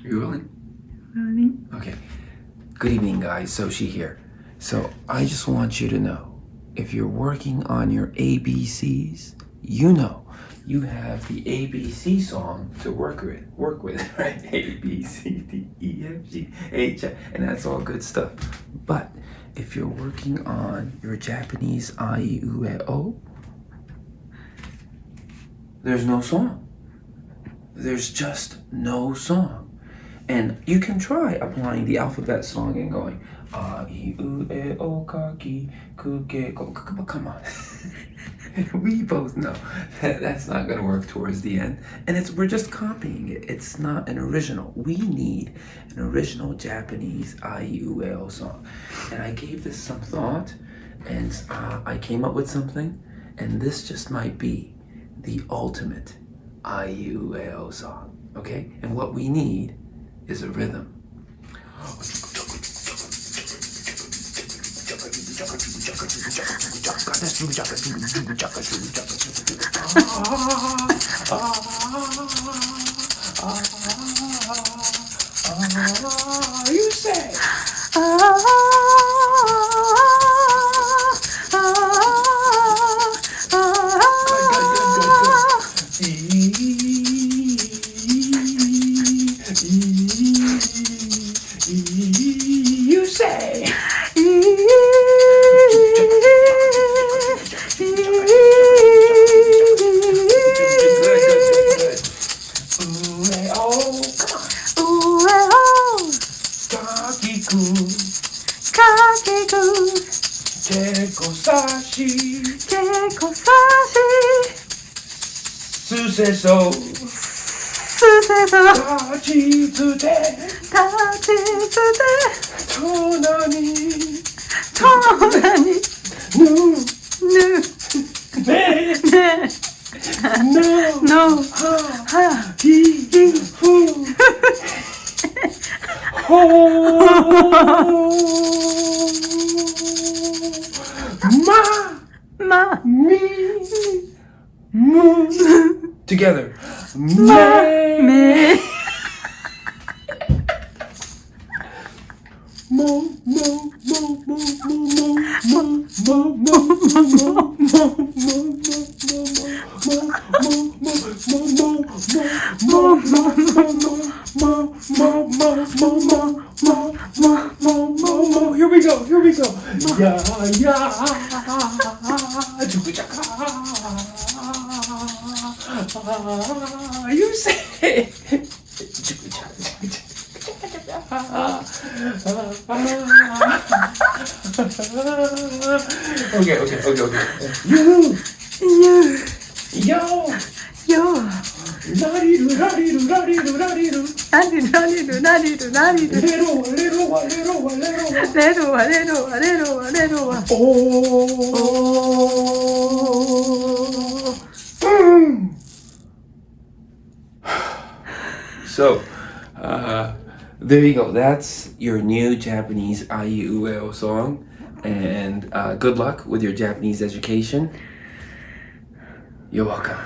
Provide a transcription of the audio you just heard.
You willing? Rolling. Okay. Good evening, guys. Soshi here. So I just want you to know, if you're working on your ABCs, you know you have the ABC song to work with, right? A, B, C, D, E, F, G, H, I, and that's all good stuff. But if you're working on your Japanese A, I, U, E, O, there's no song. There's just no song. And you can try applying the alphabet song and going, A, I, U, E, O, Ka, Ki, Ku, Ke, Ko. But come on. We both know that's not going to work towards the end. And we're just copying it. It's not an original. We need an original Japanese A, I, U, E, O song. And I gave this some thought, and I came up with something. And this just might be the ultimate A, I, U, E, O song. Okay? And what we need is a rhythm. You say. You say. Suceso. Tachitsute. Tonani. Nu. Ne. No. Ha. Hi. Hu. Ho. Ma. Mi. Mu. Together. Me. Here we go. Yeah. You say it. Okay. You. Yo. La-di-do. So, there you go. That's your new Japanese A, I, U, E, O song. And good luck with your Japanese education. You're welcome.